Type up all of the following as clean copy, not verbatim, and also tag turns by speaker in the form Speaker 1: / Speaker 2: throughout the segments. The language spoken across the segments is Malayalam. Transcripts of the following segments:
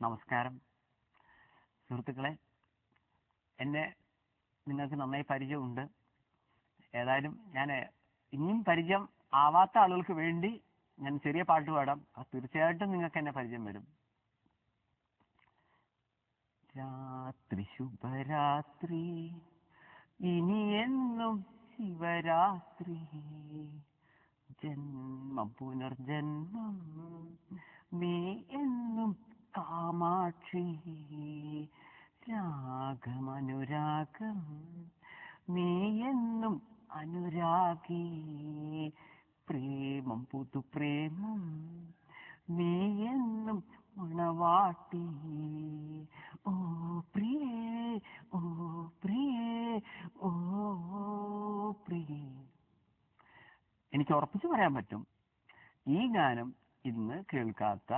Speaker 1: നമസ്കാരം സുഹൃത്തുക്കളെ, എന്നെ നിങ്ങൾക്ക് നന്നായി പരിചയമുണ്ട്. ഏതായാലും ഞാൻ ഇനിയും പരിചയം ആവാത്ത ആളുകൾക്ക് വേണ്ടി ഞാൻ ചെറിയ പാട്ട് പാടാം. അത് തീർച്ചയായിട്ടും നിങ്ങൾക്ക് എന്നെ പരിചയം വരും. രാത്രി ശുഭരാത്രി, ഇനി എന്നും ശിവരാത്രി, ജന്മം പുനർജന്മം നീ എന്നും കാമാക്ഷി, രാഗമനുരാഗം നീ എന്നും അനുരാഗി, പ്രേമം പുതുപ്രേമം നീ എന്നും മണവാട്ടി, ഓ പ്രിയേ ഓ പ്രിയേ ഓ പ്രിയേ. എനിക്ക് ഉറപ്പിച്ചു പറയാൻ പറ്റും, ഈ ഗാനം ഇന്ന് കേൾക്കാത്ത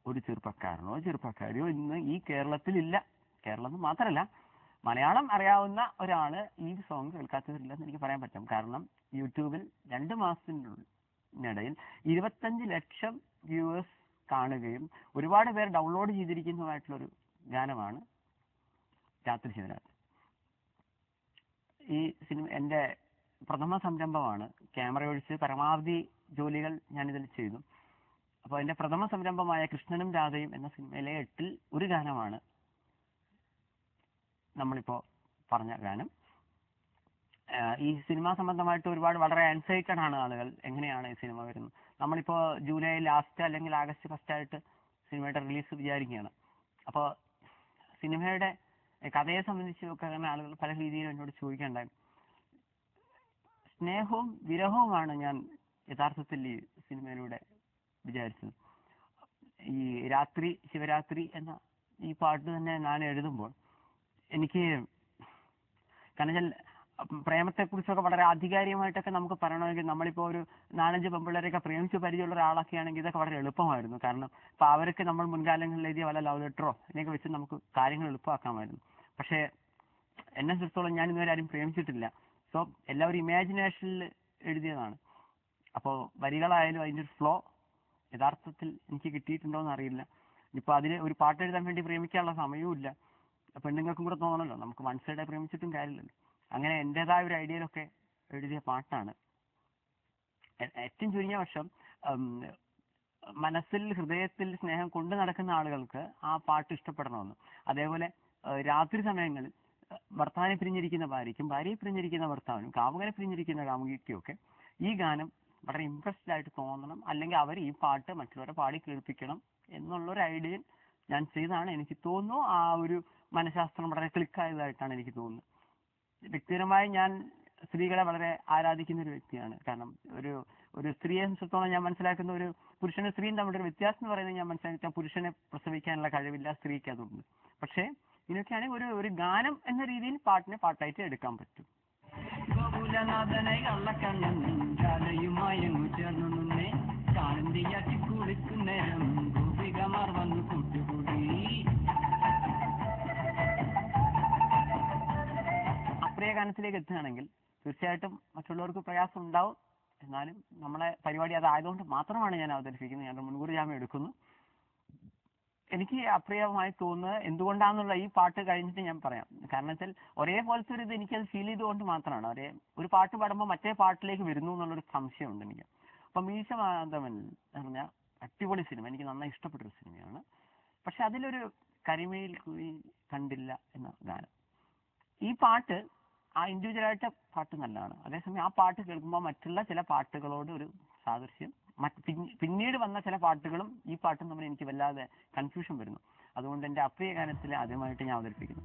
Speaker 1: ഒരു ചെറുപ്പക്കാരനോ ചെറുപ്പക്കാരിയോ ഇന്ന് ഈ കേരളത്തിലില്ല. കേരളം മാത്രമല്ല, മലയാളം അറിയാവുന്ന ഒരാള് ഈ സോങ് കേൾക്കാത്തവരില്ലെന്ന് എനിക്ക് പറയാൻ പറ്റും. കാരണം യൂട്യൂബിൽ 2 മാസത്തിനിടയിൽ 25 ലക്ഷം വ്യൂവേഴ്സ് കാണുകയും ഒരുപാട് പേർ ഡൗൺലോഡ് ചെയ്തിരിക്കുന്നതുമായിട്ടുള്ളൊരു ഗാനമാണ് രാത്രി ശിവരാത്രി. ഈ സിനിമ എൻ്റെ പ്രഥമ സംരംഭമാണ്. ക്യാമറ ഒഴിച്ച് പരമാവധി ജോലികൾ ഞാനിതിൽ ചെയ്തു. അപ്പോൾ എൻ്റെ പ്രഥമ സംരംഭമായ കൃഷ്ണനും രാധയും എന്ന സിനിമയിലെ 8-ൽ ഒരു ഗാനമാണ് നമ്മളിപ്പോൾ പറഞ്ഞ ഗാനം. ഈ സിനിമ സംബന്ധമായിട്ട് ഒരുപാട് വളരെ ആൻസൈറ്റഡ് ആണ് ആളുകൾ. എങ്ങനെയാണ് ഈ സിനിമ വരുന്നത്? നമ്മളിപ്പോൾ ജൂലൈ ലാസ്റ്റ് അല്ലെങ്കിൽ ആഗസ്റ്റ് ഫസ്റ്റ് ആയിട്ട് സിനിമയുടെ റിലീസ് വിചാരിക്കുകയാണ്. അപ്പോൾ സിനിമയുടെ കഥയെ സംബന്ധിച്ചൊക്കെ അങ്ങനെ ആളുകൾ പല രീതിയിൽ എന്നോട് ചോദിക്കേണ്ടായി. സ്നേഹവും വിരഹവുമാണ് ഞാൻ യഥാർത്ഥത്തിൽ ഈ സിനിമയിലൂടെ വിചാരിച്ചത്. ഈ രാത്രി ശിവരാത്രി എന്ന ഈ പാട്ട് തന്നെ ഞാൻ എഴുതുമ്പോൾ എനിക്ക് കാരണം പ്രേമത്തെക്കുറിച്ചൊക്കെ വളരെ ആധികാരികമായിട്ടൊക്കെ നമുക്ക് പറയണമെങ്കിൽ നമ്മളിപ്പോൾ ഒരു 4-5 പെൺപിള്ളേരെയൊക്കെ പ്രേമിച്ച് പരിചയമുള്ള ഒരാളൊക്കെ ആണെങ്കിൽ ഇതൊക്കെ വളരെ എളുപ്പമായിരുന്നു. കാരണം ഇപ്പൊ അവർക്ക് നമ്മൾ മുൻകാലങ്ങളിൽ എഴുതിയ വല്ല ലവ് ലെറ്ററോ ഇതിനൊക്കെ വെച്ച് നമുക്ക് കാര്യങ്ങൾ എളുപ്പമാക്കാമായിരുന്നു. പക്ഷേ എന്നെ സംബന്ധിച്ചിടത്തോളം ഞാൻ ഇന്നുവരെ ആരും പ്രേമിച്ചിട്ടില്ല. സോ എല്ലാവരും ഇമാജിനേഷനിൽ എഴുതിയതാണ്. അപ്പോൾ വരികളായാലും അതിൻ്റെ ഒരു ഫ്ലോ യഥാർത്ഥത്തിൽ എനിക്ക് കിട്ടിയിട്ടുണ്ടോ എന്ന് അറിയില്ല. ഇപ്പോൾ അതിന് ഒരു പാട്ട് എഴുതാൻ വേണ്ടി പ്രേമിക്കാനുള്ള സമയവും ഇല്ല. പെണ്ണുങ്ങൾക്കും കൂടെ തോന്നണമല്ലോ, നമുക്ക് വൺ സൈഡായി പ്രേമിച്ചിട്ടും കാര്യമില്ലല്ലോ. അങ്ങനെ എൻ്റെതായ ഒരു ഐഡിയയിലൊക്കെ എഴുതിയ പാട്ടാണ്. ഏറ്റവും ചുരുങ്ങിയ വർഷം മനസ്സിൽ ഹൃദയത്തിൽ സ്നേഹം കൊണ്ടു നടക്കുന്ന ആളുകൾക്ക് ആ പാട്ട് ഇഷ്ടപ്പെടണമെന്ന്. അതേപോലെ രാത്രി സമയങ്ങളിൽ ഭർത്താവിനെ പിരിഞ്ഞിരിക്കുന്ന ഭാര്യയ്ക്കും ഭാര്യയെ പിരിഞ്ഞിരിക്കുന്ന ഭർത്താവിനും കാമുകനെ പിരിഞ്ഞിരിക്കുന്ന കാമുകിക്കും ഒക്കെ ഈ ഗാനം വളരെ ഇംപ്രസ്ഡ് ആയിട്ട് തോന്നണം, അല്ലെങ്കിൽ അവർ ഈ പാട്ട് മറ്റുള്ളവരെ പാടി കേൾപ്പിക്കണം എന്നുള്ളൊരു ഐഡിയയിൽ ഞാൻ ചെയ്താണ്. എനിക്ക് തോന്നുന്നു ആ ഒരു മനഃശാസ്ത്രം വളരെ ക്ലിക്കായതായിട്ടാണ് എനിക്ക് തോന്നുന്നത്. വ്യക്തിപരമായി ഞാൻ സ്ത്രീകളെ വളരെ ആരാധിക്കുന്ന ഒരു വ്യക്തിയാണ്. കാരണം ഒരു സ്ത്രീയെ സംബന്ധിച്ചിടത്തോളം ഞാൻ മനസ്സിലാക്കുന്ന ഒരു പുരുഷനും സ്ത്രീയും തമ്മിലൊരു വ്യത്യാസം എന്ന് പറയുന്നത് ഞാൻ മനസ്സിലാക്കിയ പുരുഷനെ പ്രസവിക്കാനുള്ള കഴിവില്ല, സ്ത്രീക്ക് അതുണ്ട്. പക്ഷേ ഇതിനൊക്കെയാണെങ്കിൽ ഒരു ഗാനം എന്ന രീതിയിൽ പാട്ടിനെ പാട്ടായിട്ട് എടുക്കാൻ പറ്റും. ഗോകുലനാഥനെ കള്ളക്കണ്ണൻ രാധയുമായങ്ങു ചേർന്നു നിന്നേ ചാന്തിയാറ്റി കുളിക്കുന്നേരം ഗോപികമാർ വന്നു കൂട്ടുകൂടി. അപ്രിയ ഗാനത്തിലേക്ക് എത്തുകയാണെങ്കിൽ തീർച്ചയായിട്ടും മറ്റുള്ളവർക്ക് പ്രയാസം ഉണ്ടാവും. എന്നാലും നമ്മളെ പരിപാടി അതായതുകൊണ്ട് മാത്രമാണ് ഞാൻ അവതരിപ്പിക്കുന്നത്. ഞാൻ മുൻകൂർ ജാമ്യം എടുക്കുന്നു. എനിക്ക് അപ്രിയമായി തോന്നുന്നത് എന്തുകൊണ്ടാണെന്നുള്ള ഈ പാട്ട് കഴിഞ്ഞിട്ട് ഞാൻ പറയാം. കാരണം വെച്ചാൽ ഒരേപോലത്തെ ഒരു ഇത് എനിക്കത് ഫീൽ ചെയ്തുകൊണ്ട് മാത്രമാണ്. ഒരു പാട്ട് പാടുമ്പോൾ മറ്റേ പാട്ടിലേക്ക് വരുന്നു എന്നുള്ളൊരു സംശയമുണ്ട് എനിക്ക്. അപ്പം മീശ മാധവൻ എന്ന് പറഞ്ഞാൽ അടിപൊളി സിനിമ, എനിക്ക് നന്നായി ഇഷ്ടപ്പെട്ടൊരു സിനിമയാണ്. പക്ഷെ അതിലൊരു കരിമയിൽ കുഴി കണ്ടില്ല എന്ന ഗാനം, ഈ പാട്ട് ആ ഇൻഡിവിജ്വലായിട്ട് പാട്ട് നല്ലതാണ്. അതേസമയം ആ പാട്ട് കേൾക്കുമ്പോൾ മറ്റുള്ള ചില പാട്ടുകളോട് ഒരു സാദൃശ്യം, പിന്നീട് വന്ന ചില പാട്ടുകളും ഈ പാട്ടും തമ്മിൽ എനിക്ക് വല്ലാതെ കൺഫ്യൂഷൻ വരുന്നു. അതുകൊണ്ട് എൻ്റെ അപ്രിയ ഗാനത്തിൽ ആദ്യമായിട്ട് ഞാൻ അവതരിപ്പിക്കുന്നു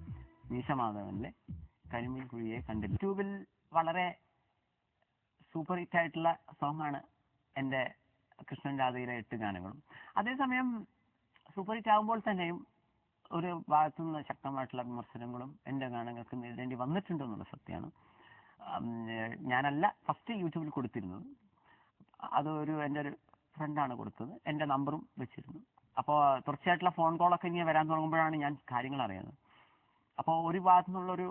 Speaker 1: മീശ മാധവനിലെ കരിമീൻ കുഴിയെ കണ്ടില്ല. യൂട്യൂബിൽ വളരെ സൂപ്പർ ഹിറ്റ് ആയിട്ടുള്ള സോങ്ങാണ് എൻ്റെ കൃഷ്ണൻ രാധയിലെ 8 ഗാനങ്ങളും. അതേസമയം സൂപ്പർ ഹിറ്റ് ആകുമ്പോൾ തന്നെയും ഒരു ഭാഗത്തു നിന്ന് ശക്തമായിട്ടുള്ള വിമർശനങ്ങളും എൻ്റെ ഗാനങ്ങൾക്ക് നേരിടേണ്ടി വന്നിട്ടുണ്ട് എന്നുള്ള സത്യമാണ്. ഞാനല്ല ഫസ്റ്റ് യൂട്യൂബിൽ കൊടുത്തിരുന്നത്, എൻ്റെ ഒരു ഫ്രണ്ടാണ് കൊടുത്തത്. എൻ്റെ നമ്പറും വെച്ചിരുന്നു. അപ്പോൾ തുടർച്ചയായിട്ടുള്ള ഫോൺ കോളൊക്കെ ഇങ്ങനെ വരാൻ തുടങ്ങുമ്പോഴാണ് ഞാൻ കാര്യങ്ങൾ അറിയുന്നത്. അപ്പോൾ ഒരു ഭാഗത്തു നിന്നുള്ളൊരു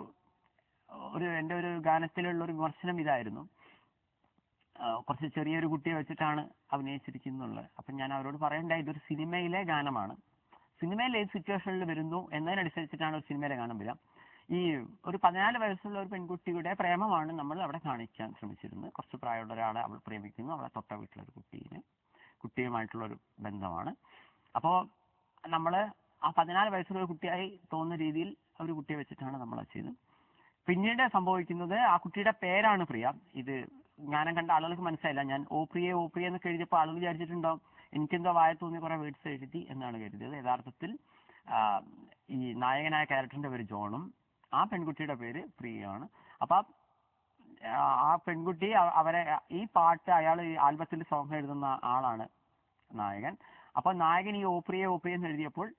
Speaker 1: എൻ്റെ ഒരു ഗാനത്തിലുള്ളൊരു വിമർശനം ഇതായിരുന്നു, കുറച്ച് ചെറിയൊരു കുട്ടിയെ വെച്ചിട്ടാണ് അഭിനയിച്ചിരിക്കുന്നുള്ളത്. അപ്പം ഞാൻ അവരോട് പറയണ്ടായി, ഇതൊരു സിനിമയിലെ ഗാനമാണ്, സിനിമയിൽ ഏത് സിറ്റുവേഷനിൽ വരുന്നു എന്നതിനനുസരിച്ചിട്ടാണ് ഒരു സിനിമയിലെ കാണാൻ വരിക. ഈ ഒരു 14 വയസ്സുള്ള ഒരു പെൺകുട്ടിയുടെ പ്രേമമാണ് നമ്മൾ അവിടെ കാണിക്കാൻ ശ്രമിച്ചിരുന്നത്. കുറച്ച് പ്രായമുള്ള ഒരാളെ അവൾ പ്രേമിക്കുന്നു, അവളെ തൊട്ട വീട്ടിലൊരു കുട്ടിയുമായിട്ടുള്ളൊരു ബന്ധമാണ്. അപ്പോൾ നമ്മൾ ആ 14 വയസ്സുള്ള ഒരു കുട്ടിയായി തോന്നുന്ന രീതിയിൽ ഒരു കുട്ടിയെ വെച്ചിട്ടാണ് നമ്മൾ അത് ചെയ്തത്. പിന്നീട് സംഭവിക്കുന്നത് ആ കുട്ടിയുടെ പേരാണ് പ്രിയ. ഇത് ഞാനും കണ്ട ആളുകൾക്ക് മനസ്സിലായില്ല. ഞാൻ ഓ പ്രിയ എന്നൊക്കെ എഴുതിയപ്പോൾ ആളുകൾ വിചാരിച്ചിട്ടുണ്ടാവും എനിക്കെന്തോ വായ തോന്നി കുറെ വേർഡ്സ് എഴുതി എന്നാണ് കരുതിയത്. യഥാർത്ഥത്തിൽ ഈ നായകനായ ക്യാരക്ടറിന്റെ പേര് ജോണും ആ പെൺകുട്ടിയുടെ പേര് പ്രിയയാണ്. അപ്പൊ ആ പെൺകുട്ടി അവരെ ഈ പാട്ട് അയാൾ ഈ ആൽബത്തിൽ സോങ് എഴുതുന്ന ആളാണ് നായകൻ. അപ്പൊ നായകൻ ഈ ഓ പ്രിയ എന്ന് എഴുതിയപ്പോൾ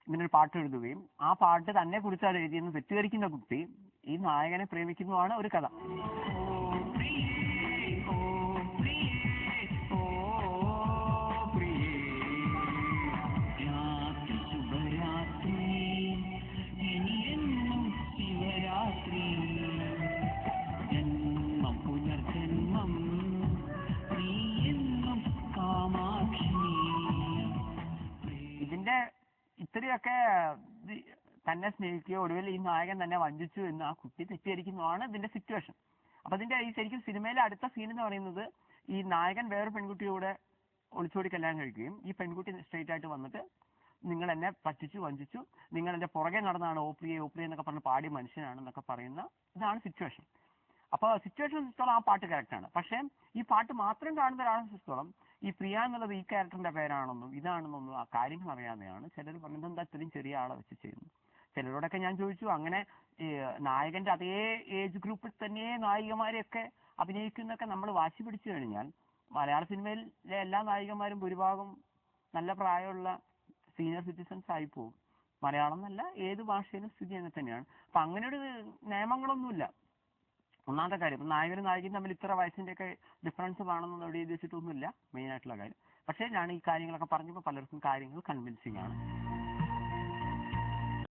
Speaker 1: ഇങ്ങനൊരു പാട്ട് എഴുതുകയും ആ പാട്ട് തന്നെ കുറിച്ചാണ് എഴുതിയെന്ന് തെറ്റിദ്ധരിക്കുന്ന കുട്ടി ഈ നായകനെ പ്രേമിക്കുന്നതാണ് ഒരു കഥ. ഇതിന്റെ ഇത്രയൊക്കെ തന്നെ സ്നേഹിക്കുകയോ ഒടുവിൽ ഈ നായകൻ തന്നെ വഞ്ചിച്ചു എന്ന് ആ കുട്ടി തെറ്റിദ്ധരിക്കുന്നതാണ് ഇതിന്റെ സിറ്റുവേഷൻ. അപ്പൊ ഇതിന്റെ ഈ ശരിക്കും സിനിമയിലെ അടുത്ത സീൻ എന്ന് പറയുന്നത് ഈ നായകൻ വേറൊരു പെൺകുട്ടിയോടെ ഒളിച്ചോടി കല്യാണം കഴിക്കുകയും ഈ പെൺകുട്ടി സ്ട്രെയിറ്റ് ആയിട്ട് വന്നിട്ട് നിങ്ങൾ എന്നെ പറ്റിച്ചു വഞ്ചിച്ചു, നിങ്ങൾ എന്റെ പുറകെ നടന്നാണ് ഓ പ്രിയ എന്നൊക്കെ പറഞ്ഞ് പാടിയ മനുഷ്യനാണെന്നൊക്കെ പറയുന്ന ഇതാണ് സിറ്റുവേഷൻ. അപ്പോൾ സിറ്റുവേഷൻ സംബന്ധിച്ചിടത്തോളം ആ പാട്ട് കറക്റ്റാണ്. പക്ഷേ ഈ പാട്ട് മാത്രം കാണുന്ന ഒരാളെ സംബന്ധിച്ചിടത്തോളം ഈ പ്രിയ എന്നുള്ളത് ഈ ക്യാരക്ടറിന്റെ പേരാണെന്നും ഇതാണെന്നൊന്നും ആ കാര്യങ്ങൾ അറിയാതെയാണ് ചിലർ പറഞ്ഞത് എന്താ ഇത്രയും ചെറിയ ആളെ വെച്ച് ചെയ്യുന്നു. ചിലരോടൊക്കെ ഞാൻ ചോദിച്ചു അങ്ങനെ നായകന്റെ അതേ ഏജ് ഗ്രൂപ്പിൽ തന്നെ നായികമാരെയൊക്കെ അഭിനയിക്കുന്നൊക്കെ നമ്മൾ വാശി പിടിച്ചു കഴിഞ്ഞാൽ മലയാള സിനിമയിലെ എല്ലാ നായികമാരും ഭൂരിഭാഗം നല്ല പ്രായമുള്ള സീനിയർ സിറ്റിസൺസ് ആയി പോകും. മലയാളം എന്നല്ല ഏത് ഭാഷയിലും സ്ഥിതി അങ്ങനെ തന്നെയാണ്. അപ്പൊ അങ്ങനെ ഒരു നിയമങ്ങളൊന്നുമില്ല. ഒന്നാമത്തെ കാര്യം നായകനും നായികയും തമ്മിൽ ഇത്ര വയസ്സിന്റെ ഒക്കെ ഡിഫറൻസ് വേണമെന്ന് എവിടെ എഴുതി വെച്ചിട്ടൊന്നുമില്ല മെയിൻ ആയിട്ടുള്ള കാര്യം. പക്ഷേ ഞാൻ ഈ കാര്യങ്ങളൊക്കെ പറഞ്ഞപ്പോൾ പലർക്കും കാര്യങ്ങൾ കൺവിൻസിങ് ആണ്.